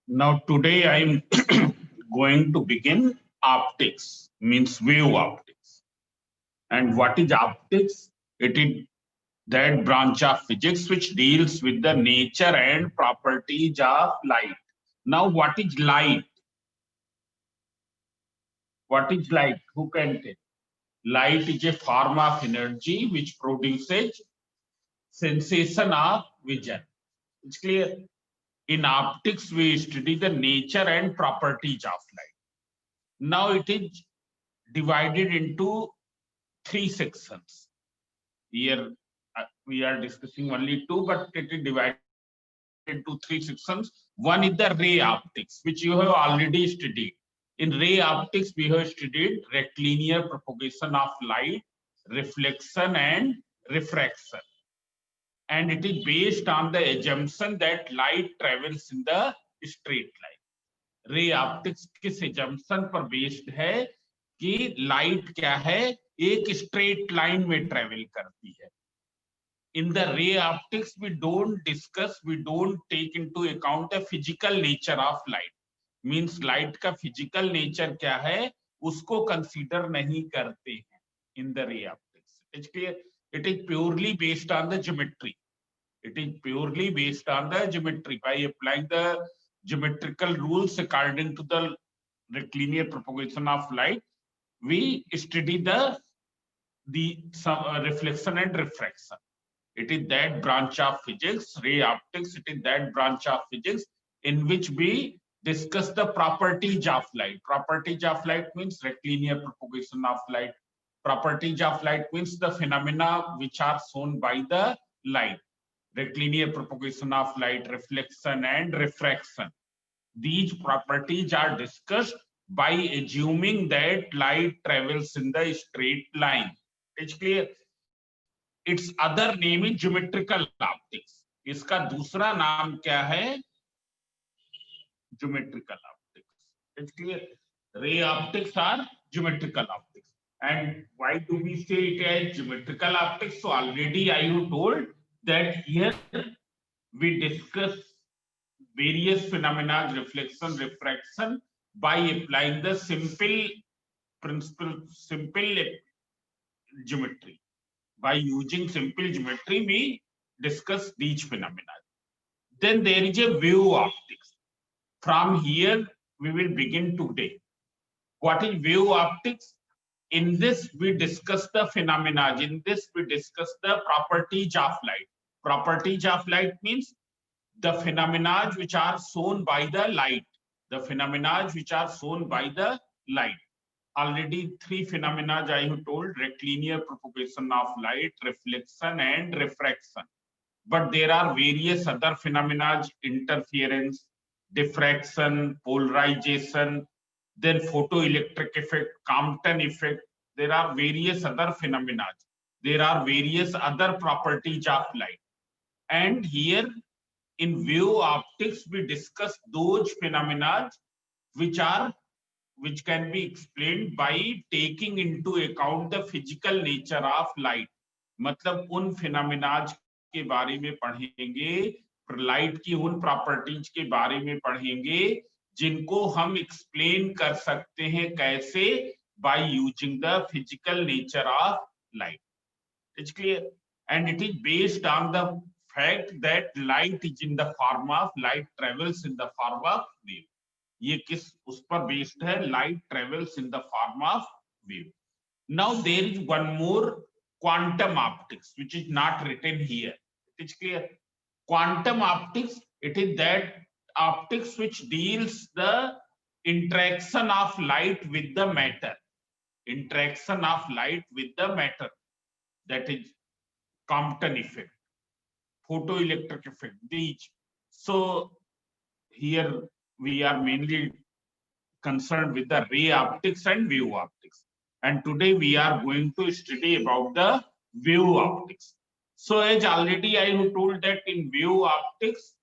Now today I'm going to begin optics, means wave optics. And what is optics? It is that branch of physics which deals with the nature and properties of light. Now what is light? What is light? Who can tell? Light is a form of energy which produces sensation of vision. It's clear. In optics, we study the nature and properties of light. Now it is divided into three sections. Here we are discussing only two, but it is divided into three sections. One is the ray optics, which you have already studied. In ray optics, we have studied rectilinear propagation of light, reflection, and refraction. And it is based on the assumption that light travels in the straight line. Ray optics किस assumption पर based है कि light क्या है, एक straight line में travel करती है. In the ray optics, we don't take into account the physical nature of light. Means light का physical nature क्या है, उसको consider नहीं करते हैं in the ray optics. It's clear. It is purely based on the geometry. It is purely based on the geometry. By applying the geometrical rules according to the rectilinear propagation of light, we study the reflection and refraction. It is that branch of physics, ray optics. It is that branch of physics in which we discuss the properties of light. Properties of light means rectilinear propagation of light. Properties of light means the phenomena which are shown by the light. Rectilinear propagation of light, reflection, and refraction. These properties are discussed by assuming that light travels in the straight line. It's clear. Its other name is geometrical optics. इसका दूसरा नाम क्या है? Geometrical optics. It's clear. Ray optics are geometrical optics. And why do we say it as geometrical optics? So already I have told that here we discuss various phenomena, reflection, refraction, by applying the simple principle, simple geometry. By using simple geometry, we discuss these phenomena. Then there is a wave optics. From here, we will begin today. What is wave optics? In this, we discuss the phenomena. In this, we discuss the properties of light. Properties of light means the phenomena which are shown by the light. The phenomena which are shown by the light. Already three phenomena I have told: rectilinear propagation of light, reflection, and refraction. But there are various other phenomena: interference, diffraction, polarization, then photoelectric effect, Compton effect. There are various other phenomena. There are various other properties of light. And here in wave optics, we discuss those phenomena which can be explained by taking into account the physical nature of light. मतलब उन phenomena के बारे में पढ़ेंगे, light की उन properties के बारे में पढ़ेंगे जिनको हम एक्सप्लेन कर सकते हैं कैसे, by using the physical nature of light. It's clear. And it is based on the fact that light is in the form of, light travels in the form of wave. ये किस उस पर based है? Light travels in the form of wave. Now there is one more, quantum optics, which is not written here. It is clear. Quantum optics, it is that optics which deals the interaction of light with the matter. Interaction of light with the matter. That is Compton effect, photoelectric effect, these. So here we are mainly concerned with the ray optics and wave optics. And today we are going to study about the wave optics. So as already I have told that in wave optics,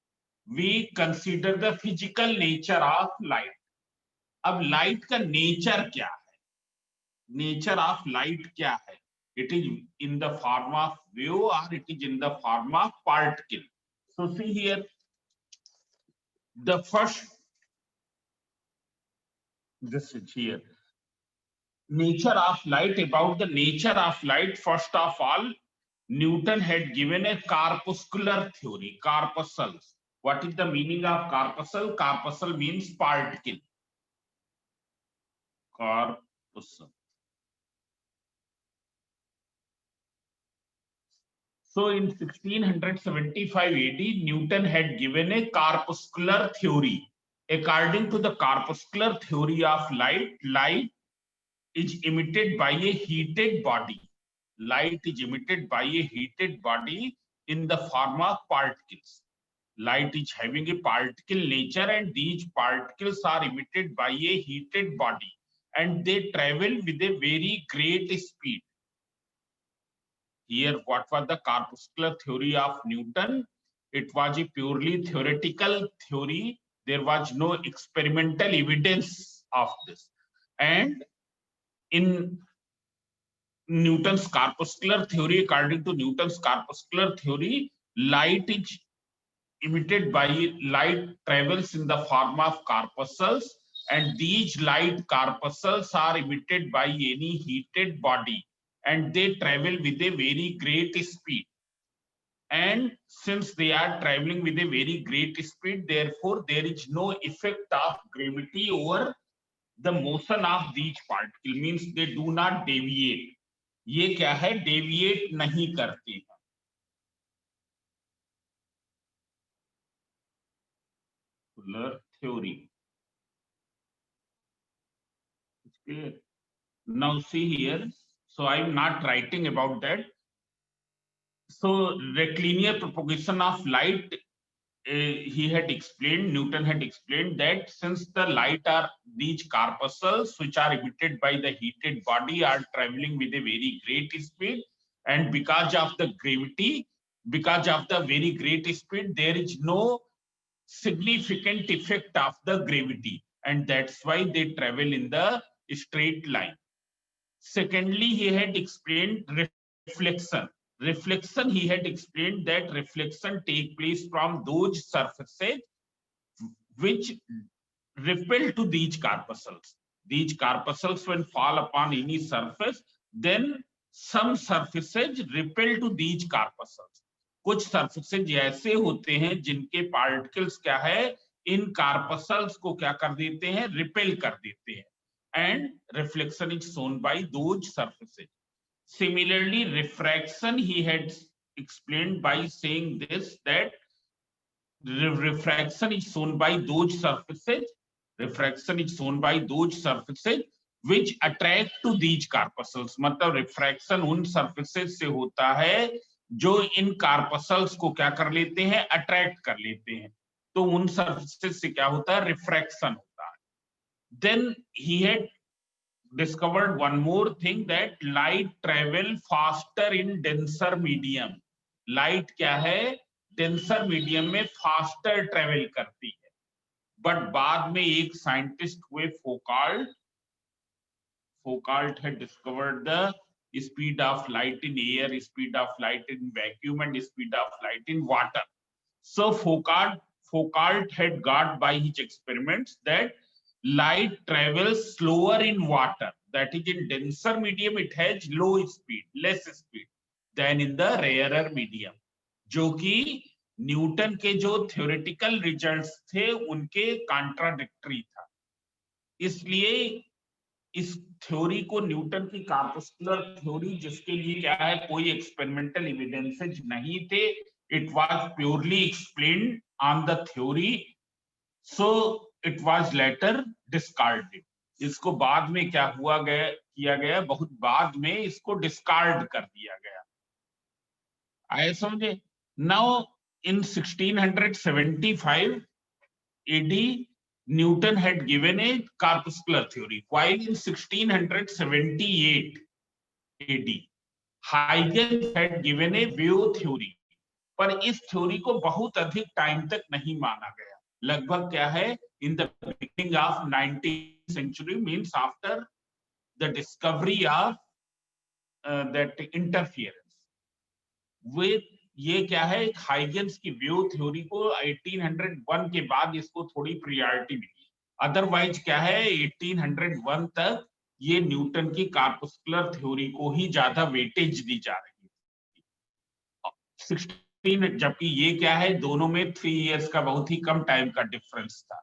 we consider the physical nature of light. अब light का nature क्या है? Nature of light क्या है? It is in the form of wave or it is in the form of particle. So see here, the first this is here. Nature of light. About the nature of light, first of all, Newton had given a corpuscular theory, corpuscles. What is the meaning of corpuscle? Corpuscle means particle. Corpuscle. So in 1675 AD, Newton had given a corpuscular theory. According to the corpuscular theory of light, light is emitted by a heated body. Light is emitted by a heated body in the form of particles. Light is having a particle nature, and these particles are emitted by a heated body, and they travel with a very great speed. Here, what was the corpuscular theory of Newton? It was a purely theoretical theory. There was no experimental evidence of this. And in Newton's corpuscular theory, according to Newton's corpuscular theory, light is emitted by light travels in the form of corpuscles, and these light corpuscles are emitted by any heated body, and they travel with a very great speed. And since they are traveling with a very great speed, therefore there is no effect of gravity over the motion of these particles, means they do not deviate. ये क्या है? Deviate नहीं करते हैं. Theory. Now see here. So I'm not writing about that. So rectilinear propagation of light, he had explained, Newton had explained that since the light are these corpuscles which are emitted by the heated body are traveling with a very great speed, and because of the gravity, because of the very great speed, there is no significant effect of the gravity, and that's why they travel in the straight line. Secondly, he had explained reflection. Reflection, he had explained that reflection take place from those surfaces which repel to these corpuscles. These corpuscles, when fall upon any surface, then some surfaces repel to these corpuscles. कुछ surfaces ऐसे होते हैं जिनके particles क्या है, इन corpuscles को क्या कर देते हैं, repel कर देते हैं, and reflection is shown by those surfaces. Similarly, refraction, he had explained by saying this, that refraction is shown by those surfaces. Refraction is shown by those surfaces which attract to these corpuscles. मतलब refraction उन surfaces से होता है जो इन corpuscles को क्या कर लेते हैं, attract कर लेते हैं. तो उन surfaces से क्या होता है, refraction होता है. Then he had discovered one more thing, that light travel faster in denser medium. Light क्या है, denser medium में faster travel करती है. But बाद में एक scientist हुए, Foucault had discovered the speed of light in air, speed of light in vacuum, and speed of light in water. So Foucault had got by his experiments that light travels slower in water, that is in denser medium it has low speed, less speed than in the rarer medium, जो कि Newton के जो theoretical results थे उनके contradictory था. इसलिए इस theory को न्यूटन की कॉर्पस्कुलर थ्योरी, जिसके लिए क्या है, कोई एक्सपेरिमेंटल एविडेंसेस नहीं थे, it was purely explained on the theory, so it was later discarded. इसको बाद में क्या किया गया, बहुत बाद में इसको डिस्कार्ड कर दिया गया. आए समझे? Now in 1675 AD, Newton had given a corpuscular theory, while in 1678 AD, Huygens had given a wave theory. पर इस थ्योरी को बहुत अधिक टाइम तक नहीं माना गया. लगभग क्या है, in the beginning of 19th century, means after the discovery of that interference with, ये क्या है, हाइगेंस की वेव थ्योरी को 1801 के बाद इसको थोड़ी प्रायोरिटी मिली. अदरवाइज क्या है 1801 तक ये न्यूटन की कार्पस्कुलर थ्योरी को ही ज्यादा वेटेज दी जा रही है। 16 जबकि ये क्या है दोनों में 3 इयर्स का बहुत ही कम टाइम का डिफरेंस था।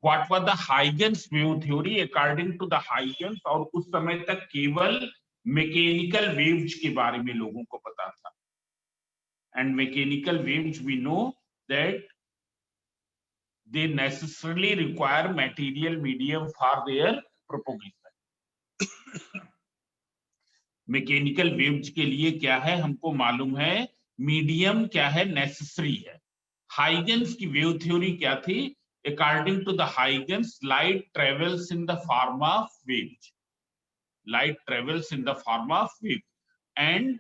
What was the Huygens wave theory? According to the Huygens, और उस समय तक केवल मैकेनिकल वेव्स के बारे में लोगों को पता था। And mechanical waves, we know that they necessarily require material medium for their propagation. Mechanical waves के लिए क्या है हमको मालूम है, मीडियम क्या है नेसेसरी है। हाइगन्स की वेव थ्योरी क्या थी? According to the Huygens, light travels in the form of waves. Light travels in the form of waves, and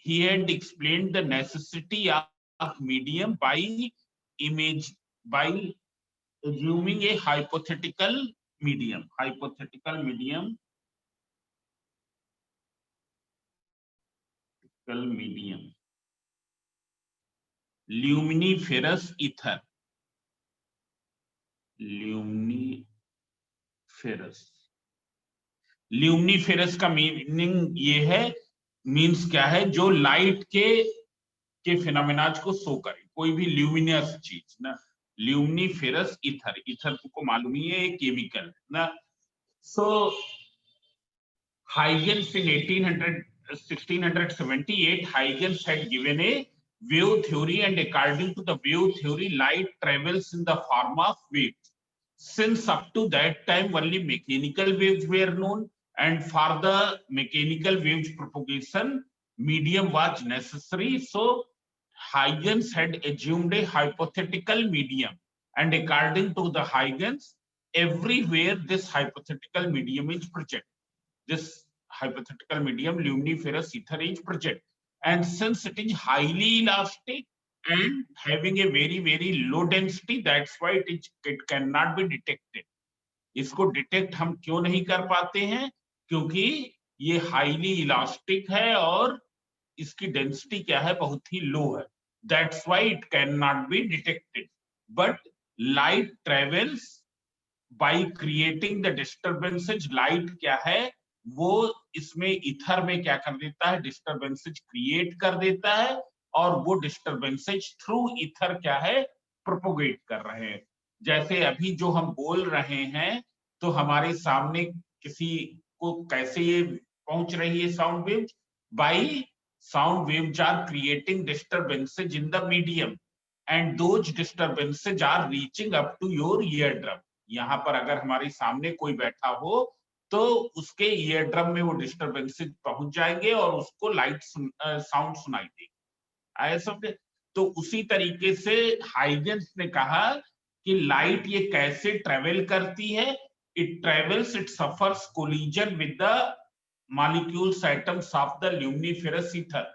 he had explained the necessity of medium by assuming a hypothetical medium. Hypothetical medium. Luminiferous ether. ल्यूमिनिफेरस का meaning ये है, means क्या है जो light के फिनोमेनाज को show करे, कोई भी ल्यूमिनस चीज ना। ल्यूमिनिफेरस ईथर, ईथर को मालूम ही है केमिकल ना। सो Huygens in 1678 Huygens had given a wave theory, and according to the wave theory light travels in the form of waves. Since up to that time only mechanical waves were known, and for the mechanical waves propagation medium was necessary, so Huygens had assumed a hypothetical medium, and according to the Huygens everywhere this hypothetical medium is present. This hypothetical medium luminiferous ether is present, and since it is highly elastic and having a very low density, that's why it cannot be detected. इसको detect हम क्यों नहीं कर पाते हैं? क्योंकि ये highly elastic है और इसकी डेंसिटी क्या है, बहुत ही लो है। That's why it cannot be detected. But light travels by creating the disturbances. Light क्या है, वो इसमें ईथर में क्या कर देता है, डिस्टर्बेंसेज क्रिएट कर देता है, और वो डिस्टर्बेंसेज थ्रू ईथर क्या है प्रोपोगेट कर रहे हैं। जैसे अभी जो हम बोल रहे हैं तो हमारे सामने किसी को कैसे ये पहुंच रही है sound wave, by sound waves are creating disturbances in the medium, and those disturbances are reaching up to your ear drum. यहाँ पर अगर हमारे सामने कोई बैठा हो तो उसके ईयर ड्रम में वो डिस्टर्बेंसेस पहुंच जाएंगे और उसको लाइट साउंड सुनाई देगी। आया समझे? तो उसी तरीके से हाइगन्स ने कहा कि लाइट ये कैसे ट्रेवल करती है। It travels, it suffers collision with the molecules atoms of the luminiferous ether.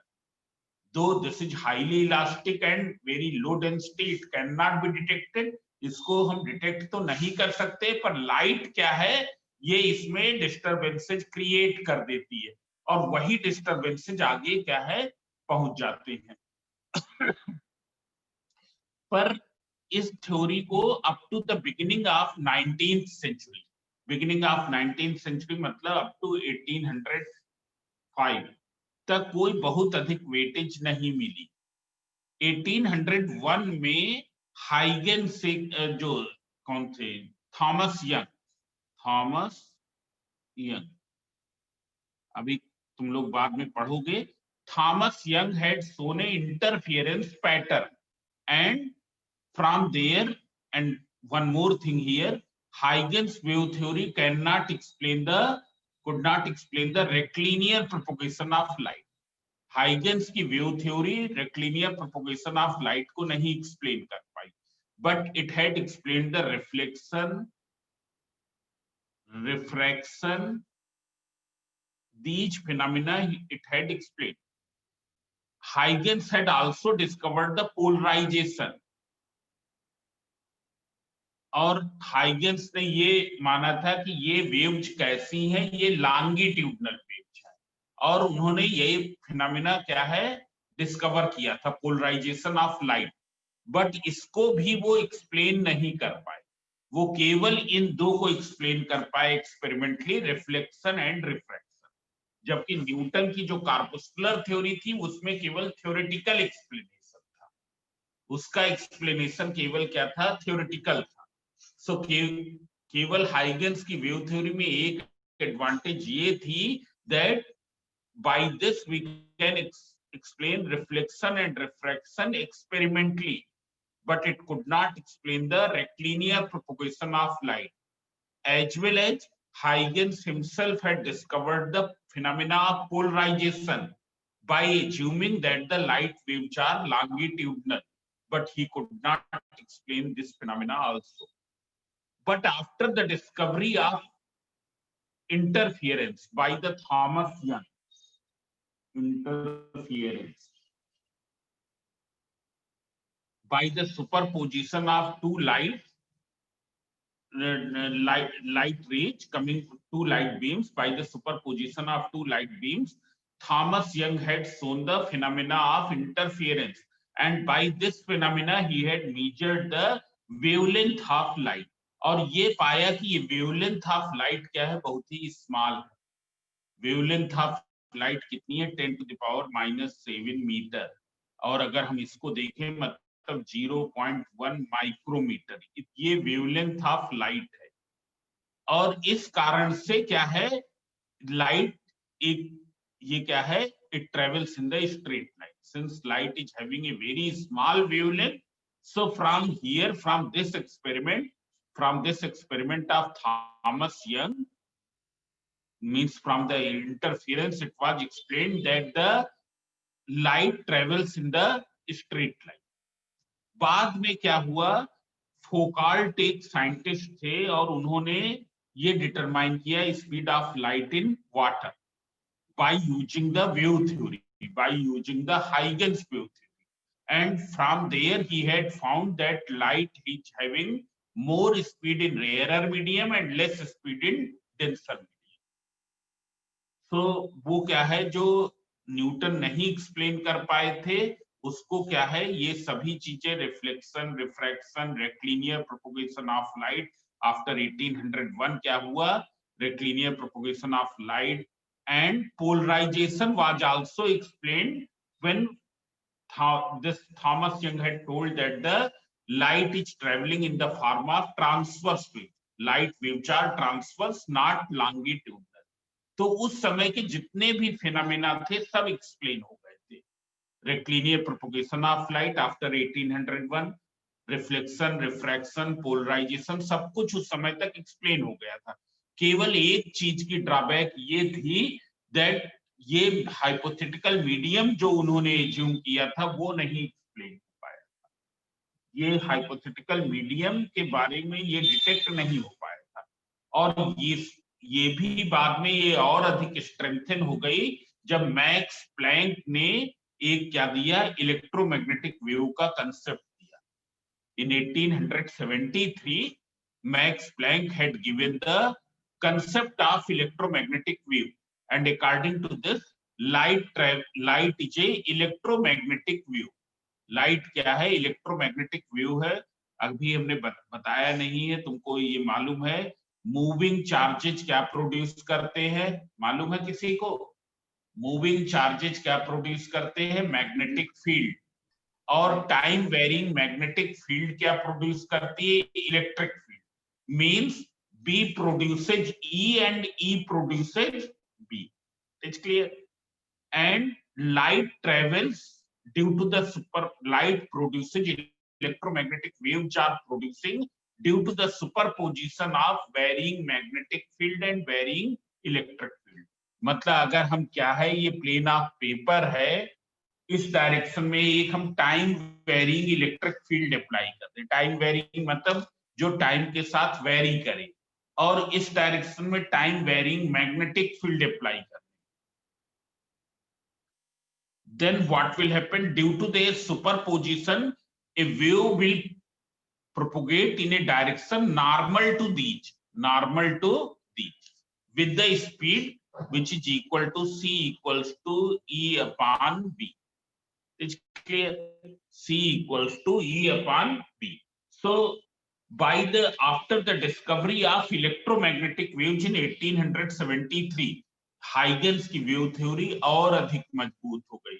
Though this is highly elastic and very low density, it cannot be detected. इसको हम डिटेक्ट तो नहीं कर सकते, पर लाइट क्या है ये इसमें डिस्टर्बेंसेज क्रिएट कर देती है, और वही डिस्टर्बेंसेज आगे क्या है पहुंच जाते हैं। पर इस थ्योरी को up to the beginning of 19th century, beginning of 19th century मतलब अप टू 1805 तक कोई बहुत अधिक वेटेज नहीं मिली। 1801 में हाइगेन से जो कौन थे, थॉमस यंग, अभी तुम लोग बाद में पढ़ोगे। Thomas young had shown an interference pattern, and from there, and one more thing here, Huygens wave theory could not explain the rectilinear propagation of light. Huygens की wave theory rectilinear propagation of light को नहीं explain कर पाई, but it had explain the reflection, refraction, these phenomena it had explained. Huygens had also discovered the polarization, और Huygens ने ये माना था कि ये वेव्स कैसी हैं, ये लॉन्गिट्यूडनल वेव्स है, और उन्होंने ये फिनोमेना क्या है डिस्कवर किया था, पोलराइजेशन ऑफ लाइट, बट इसको भी वो एक्सप्लेन नहीं कर पाए। वो केवल इन दो को एक्सप्लेन कर पाए एक्सपेरिमेंटली, रिफ्लेक्शन एंड रिफ्रैक्शन। जबकि न्यूटन की जो कार्पुस्कुलर थ्योरी थी उसमें केवल थ्योरेटिकल एक्सप्लेनेशन था, उसका एक्सप्लेनेशन केवल क्या था, थ्योरेटिकल था। सो केवल हाइगेंस की वेव थ्योरी में एक एडवांटेज ये थी that by this we can explain reflection and refraction experimentally, but it could not explain the rectilinear propagation of light, as well as Huygens himself had discovered the phenomena of polarization by assuming that the light waves are longitudinal, but he could not explain this phenomena also. But after the discovery of interference by the Thomas Young, interference by the superposition of two light rays coming, two light beams, by the superposition of two light beams, Thomas Young had shown the phenomena of interference, and by this phenomena he had measured the wavelength of light, और ये पाया कि ये wavelength of light क्या है, बहुत ही small है। Wavelength of light कितनी है, 10 to the power -7 मीटर, और अगर हम इसको देखें मतलब 0.1 माइक्रोमीटर, ये वेवलेंथ ऑफ लाइट है। और इस कारण से क्या है, लाइट एक, ये क्या है, it travels in the straight line, since light is having a very small wavelength. So from here, from this experiment of Thomas Young, means from the interference, it was explained that the light travels in the straight line. बाद में क्या हुआ, फोकाल्ट एक scientist थे और उन्होंने ये determine किया speed of light in water by using the wave theory, by using the Huygens wave theory, and from there he had found that light is having more speed in rarer medium and less speed in denser medium. तो वो क्या है, जो Newton नहीं explain कर पाए थे उसको क्या है, ये सभी चीजें, reflection, refraction, rectilinear propagation of light after 1801 क्या हुआ, rectilinear propagation of light and polarization was also explained when this Thomas Young had told that the light is traveling in the form of transverse wave, light waves are transverse not longitudinal। तो उस समय के जितने भी phenomena थे सब explain हो गए थे। Rectilinear propagation of light after 1801, reflection, refraction, polarization, सब कुछ उस समय तक एक्सप्लेन हो गया था। केवल एक चीज की ड्रॉबैक ये थी दैट ये हाइपोथेटिकल मीडियम जो उन्होंने एज्यूम किया था वो नहीं एक्सप्लेन हो पाया था। ये हाइपोथेटिकल मीडियम के बारे में ये डिटेक्ट नहीं हो पाया था, और ये भी बाद में ये और अधिक स्ट्रेंथन हो गई जब मैक्स प्लैंक ने एक क्या दिया, इलेक्ट्रोमैग्नेटिक वेव का कंसेप्ट दिया। In 1873 Max Planck had given the concept of electromagnetic wave, and according to this light is a electromagnetic wave। Light क्या है, इलेक्ट्रोमैग्नेटिक वेव है। अभी हमने बताया नहीं है, तुमको ये मालूम है मूविंग चार्जेज क्या प्रोड्यूस करते हैं, मालूम है किसी को? मूविंग चार्जेज क्या प्रोड्यूस करते हैं, मैग्नेटिक फील्ड। और टाइम वेरिंग मैग्नेटिक फील्ड क्या प्रोड्यूस करती है, electric field. Means B produces E and E produces B. It's clear? And light travels due to the light produces electromagnetic waves are producing due to the superposition of varying magnetic field and varying electric field। मतलब अगर हम क्या है, ये plane of paper है, इस direction में एक हम time varying electric field apply करते हैं। टाइम वेरिंग मतलब जो टाइम के साथ वेरी करे, और इस डायरेक्शन में time varying magnetic field apply करते हैं। Then what will happen, due to their superposition a wave will propagate in a direction normal to these with the speed which is equal to c equals to e upon b। It's clear? C equals to e upon b। So by the after the discovery of electromagnetic waves in 1873 Huygens की wave theory और अधिक मजबूत हो गई।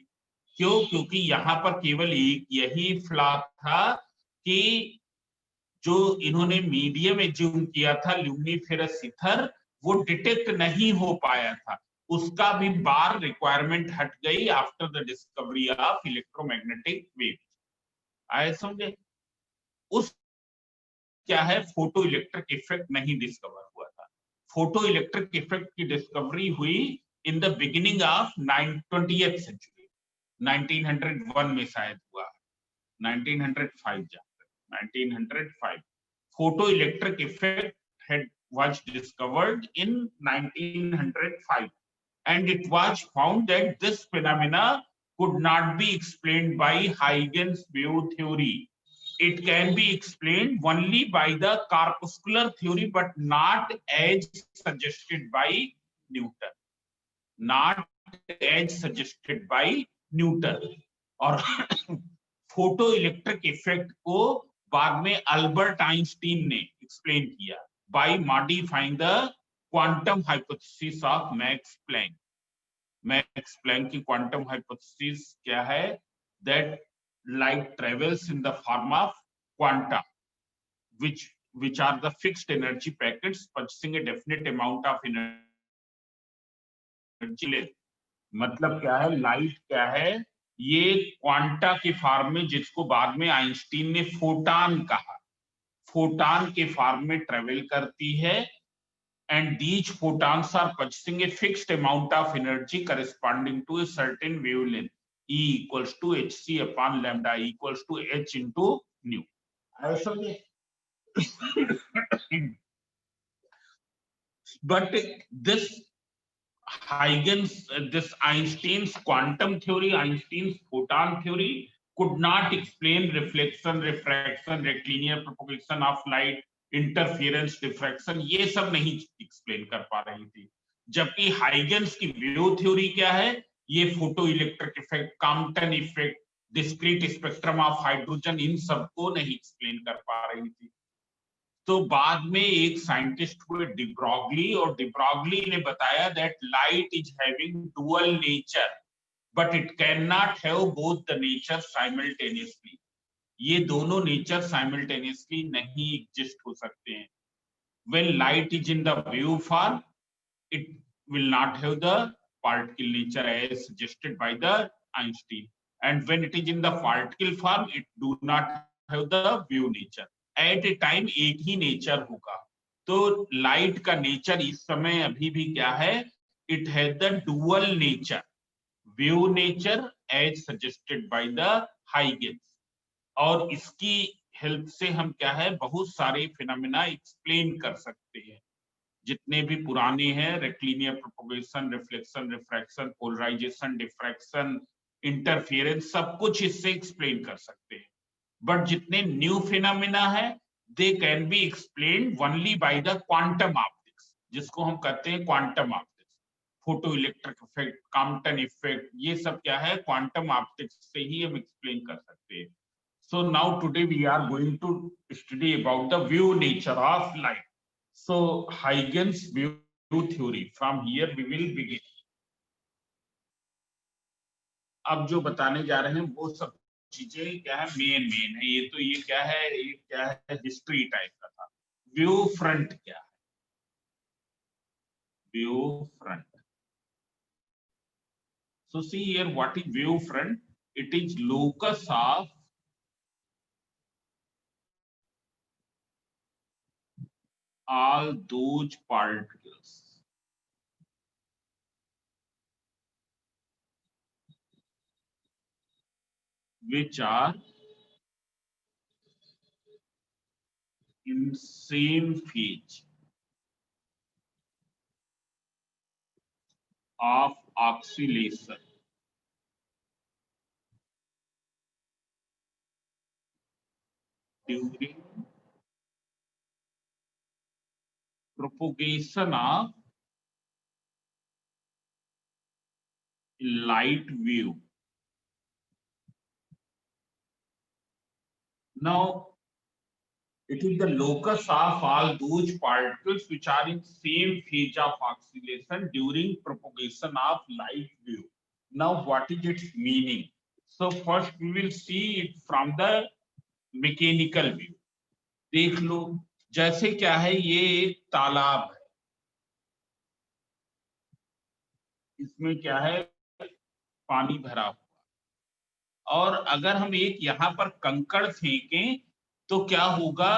क्यों? क्योंकि यहाँ पर केवल एक यही फ्लॉ था कि जो इन्होंने मीडियम एज्यूम किया था ल्यूमिनिफेरस ईथर, वो डिटेक्ट नहीं हो पाया था, उसका भी बार रिक्वायरमेंट हट गई after the discovery of electromagnetic wave. आए समझे? उस क्या है, फोटो इलेक्ट्रिक इफेक्ट नहीं डिस्कवर हुआ था। फोटो इलेक्ट्रिक इफेक्ट की डिस्कवरी हुई in the beginning of 20th century, 1901 में शायद हुआ, 1905 जाकर 1905 photo electric effect had was discovered in 1905 and it was found that this phenomena could not be explained by Huygens wave theory. It can be explained only by the corpuscular theory but not as suggested by Newton. Not as suggested by Newton. और फोटो electric इफेक्ट को बाद में Albert Einstein ने explain किया by modifying the quantum hypothesis of Max Planck. Max Planck की quantum hypothesis क्या है? That light travels in the form of quanta which are the fixed energy packets possessing a definite amount of energy। मतलब क्या है? Light क्या है? ये quanta के फॉर्म में, जिसको बाद में आइंस्टीन ने फोटॉन कहा, फोटॉन के फॉर्म में ट्रेवल करती है and these photons are possessing a fixed amount of energy corresponding to a certain wavelength E equals to hc upon lambda equals to h into nu। but this Huygens, this Einstein's quantum theory, Einstein's photon theory could not explain reflection, refraction, rectilinear propagation of light, interference, diffraction, ये सब नहीं explain कर पा रही थी। जबकि Huygens की wave theory क्या है? ये photo electric effect, Compton effect, discrete spectrum of hydrogen, इन सबको नहीं एक्सप्लेन कर पा रही थी। तो बाद में एक साइंटिस्ट हुए डिब्रॉगली, और डिब्रॉगली ने बताया that light is having dual nature but it can not have both the nature simultaneously. ये दोनों नेचर साइमल्टेनियसली नहीं एग्जिस्ट हो सकते हैं। When light is in the wave form it will not have the particle nature as suggested by the Einstein, and when it is in the particle form it do not have the wave nature। at a time एक ही nature होगा। तो light का nature इस समय अभी भी क्या है? it has the dual nature, wave nature as suggested by the Huygens, और इसकी हेल्प से हम क्या है, बहुत सारे फिनोमेना एक्सप्लेन कर सकते हैं। जितने भी पुराने हैं, rectilinear propagation, reflection, refraction, polarization, diffraction, interference, सब कुछ इससे एक्सप्लेन कर सकते हैं। बट जितने न्यू फिनोमेना है, they can be explained only by the quantum optics, जिसको हम कहते हैं quantum optics. Photo electric effect, Compton effect, ये सब क्या है? क्वांटम ऑप्टिक्स से ही हम एक्सप्लेन कर सकते हैं। So now today we are going to study about the wave nature of light. So Huygens wave theory, from here we will begin। अब जो बताने जा रहे हैं वो सब चीजें क्या है, मेन है। ये तो ये क्या है, ये क्या है, हिस्ट्री टाइप का था। व्यू फ्रंट क्या है? View front, so see here what is wave front? It is locus of all those particles which are in same phase of oscillation during propagation of light wave। Now It is the locus of all those particles which are in same phase of oscillation during propagation of light wave. Now what is its meaning? So first we will see it from the mechanical view. देख लो, जैसे क्या है, ये एक तालाब है, इसमें क्या है, पानी भरा हुआ, और अगर हम एक यहाँ पर कंकड़ फेंकें तो क्या होगा,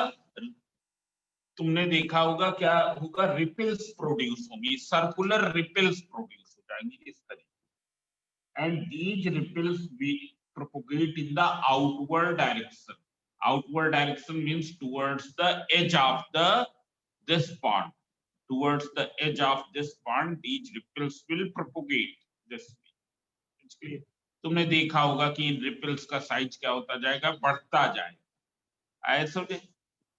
तुमने देखा होगा क्या होगा, रिपल्स प्रोड्यूस होंगी, सर्कुलर रिपल्स प्रोड्यूस हो जाएंगे इस तरीके, and these ripples we propagate in the outward direction. Outward direction means towards the edge of this pond. Towards the edge of this pond, these ripples will propagate this way. तुमने देखा होगा कि इन ripples का size क्या होता जाएगा, बढ़ता जाएगा, ऐसे.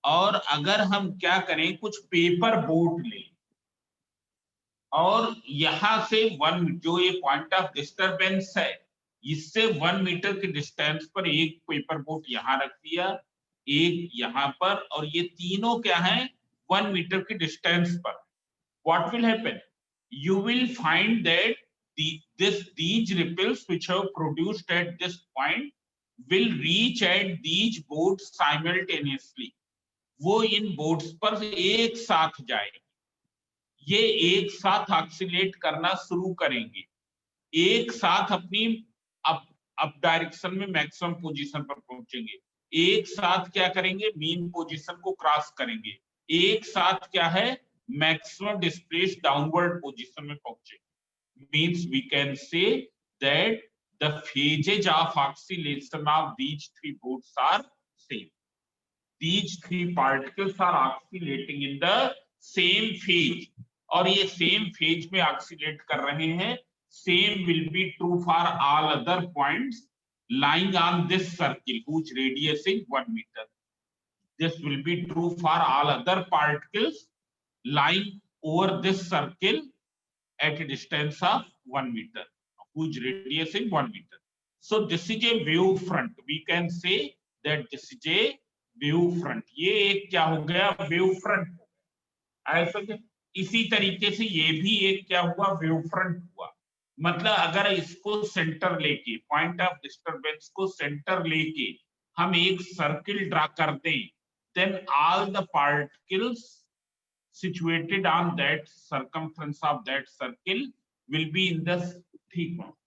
और अगर हम क्या करें, कुछ पेपर बोट लें और यहां से जो ये पॉइंट ऑफ डिस्टरबेंस है, इससे 1 मीटर के डिस्टेंस पर एक पेपर बोट यहां रख दिया, एक यहां पर, और ये तीनों क्या हैं, 1 मीटर के डिस्टेंस पर. What will happen? You will find that these ripples which have produced at this point will reach at these boats simultaneously. वो इन बोट्स पर एक साथ जाएंगे, ये एक साथ ऑक्सीलेट करना शुरू करेंगे, एक साथ अपनी अप डायरेक्शन में मैक्सिमम पोजीशन पर पहुंचेंगे, एक साथ क्या करेंगे, मीन पोजीशन को क्रॉस करेंगे, एक साथ क्या है, मैक्सिमम डिस्प्लेस डाउनवर्ड पोजीशन में पहुंचेंगे. Means we can say that the phases of oscillation of these three boats are same. These three particles are oscillating in the same phase, और ये सेम फेज में ऑक्सीलेट कर रहे हैं. Same will be true for all other points lying on this circle whose radius is 1 meter. This will be true for all other particles lying over this circle at a distance of 1 meter whose radius is 1 meter. So this is a wave front. We can say that this is a wave front. ये एक क्या हो गया, wave front. ऐसा इसी तरीके से ये भी एक क्या हुआ, वेव फ्रंट हुआ. मतलब अगर इसको सेंटर लेके, पॉइंट ऑफ डिस्टरबेंस को सेंटर लेके हम एक सर्किल ड्रा कर दें, then all the particles situated on that circumference of that circle will be in the sequence.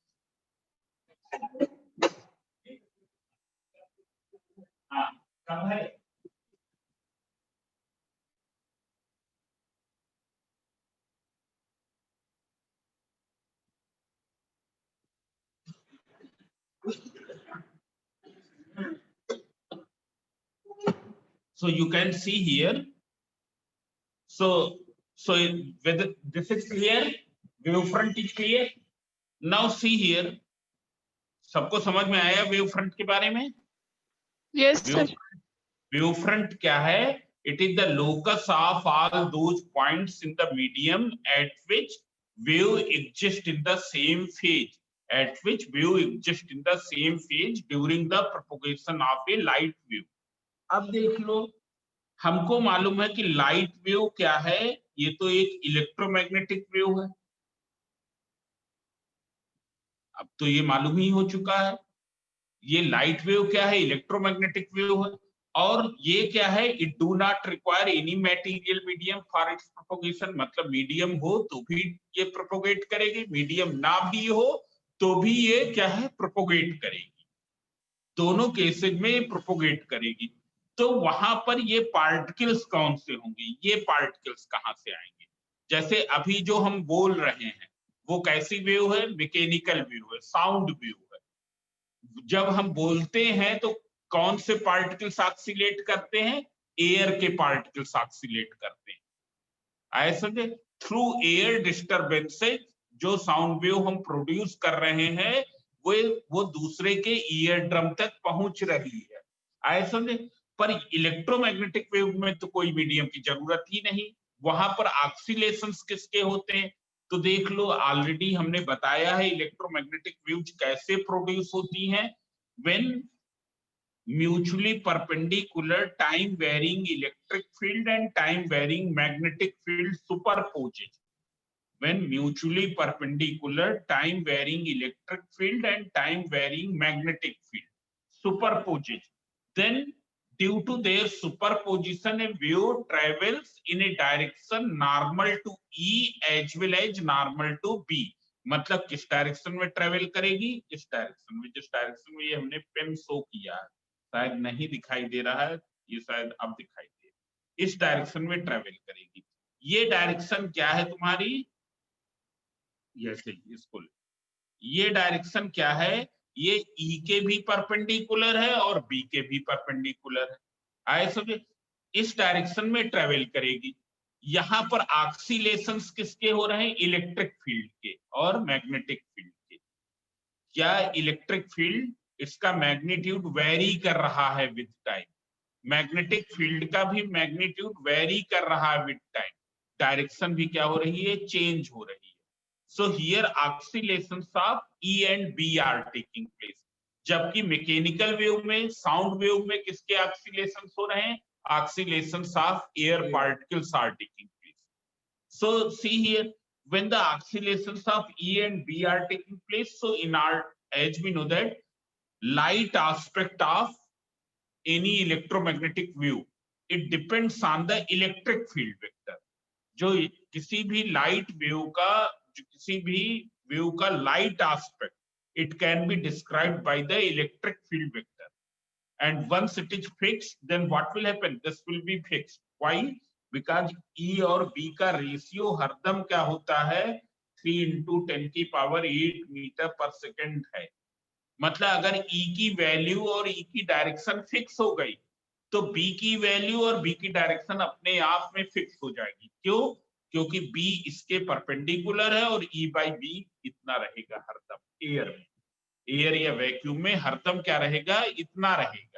कब है, so you can see here, so whether this is clear, wave front is clear. Now see here, सबको समझ में आया wave front के बारे में? Yes, sir. Wave front क्या है? It is the locus of all those points in the medium at which wave exists in the same phase, at which wave exists in the same phase during the propagation of a light wave. अब देख लो, हमको मालूम है कि light wave क्या है, ये तो एक इलेक्ट्रोमैग्नेटिक वेव है, अब तो ये मालूम ही हो चुका है. ये लाइट वेव क्या है, इलेक्ट्रोमैग्नेटिक वेव है. और ये क्या है, it do not require any material medium for its propagation. मतलब मीडियम हो तो भी ये प्रोपोगेट करेगी, मीडियम ना भी हो तो भी ये क्या है, प्रोपोगेट करेगी. दोनों केसेस में प्रोपोगेट करेगी. तो वहां पर ये पार्टिकल्स कौन से होंगे, ये पार्टिकल्स कहां से आएंगे? जैसे अभी जो हम बोल रहे हैं वो कैसी वेव है, मैकेनिकल वेव है, साउंड वेव है. जब हम बोलते हैं तो कौन से पार्टिकल्स ऑक्सीलेट करते हैं, एयर के पार्टिकल्स ऑक्सीलेट करते हैं. ऐसे थ्रू एयर डिस्टरबेंसेस जो साउंड वेव हम प्रोड्यूस कर रहे हैं वो दूसरे के ईयर ड्रम तक पहुंच रही है. ऐसे पर इलेक्ट्रोमैग्नेटिक वेव में तो कोई मीडियम की जरूरत ही नहीं, वहां पर ऑक्सीलेशंस किसके होते हैं? तो देख लो, ऑलरेडी हमने बताया है इलेक्ट्रोमैग्नेटिक वेव्स कैसे प्रोड्यूस होती हैं. When mutually perpendicular time varying electric field and time varying magnetic field superposes. When mutually perpendicular time varying electric field and time varying magnetic field superposes, then due to their superposition a wave travels in a direction normal to E as well as normal to B. मतलब किस direction में travel करेगी? इस direction में, जिस direction में ये हमने पेन शो किया है, शायद नहीं दिखाई दे रहा है, ये शायद अब दिखाई दे, इस डायरेक्शन में ट्रेवल करेगी। ये डायरेक्शन क्या है तुम्हारी? ये इसको, ये डायरेक्शन क्या है? ये ई के भी परपेंडिकुलर है और बी के भी परपेंडिकुलर है। आए समझे? इस डायरेक्शन में ट्रेवल करेगी। यहां पर ऑक्सीलेशंस किसके हो रहे हैं? इलेक्ट्रिक फील्ड के और मैग्नेटिक फील्ड के। क्या इलेक्ट्रिक फील्ड, इसका मैग्नीट्यूड वेरी कर रहा है विद टाइम, मैग्नेटिक फील्ड का भी मैग्नीट्यूड वेरी कर रहा है विद टाइम, डायरेक्शन भी क्या हो रही है? चेंज हो रही है। So here oscillations of E and B are taking place. जबकि मैकेनिकल वेव में, साउंड वेव में किसके ऑक्सीलेशंस हो रहे हैं? Oscillations of air particles are taking place. So see here, when the oscillations of E and B are taking place, so in our, as we know that light aspect of any electromagnetic wave, it depends on the electric field vector. जो किसी भी light wave का, किसी भी wave का light aspect, it can be described by the electric field vector, and once it is fixed, then what will happen? This will be fixed. Why? Because E और B का ratio हरदम क्या होता है? 3 × 10⁸ मीटर पर second है। मतलब अगर E की वैल्यू और E की डायरेक्शन फिक्स हो गई, तो B की वैल्यू और B की डायरेक्शन अपने आप में फिक्स हो जाएगी। क्यों? क्योंकि B इसके परपेंडिकुलर है और E/B इतना रहेगा हरदम। एयर में, एयर या वैक्यूम में हरदम क्या रहेगा? इतना रहेगा।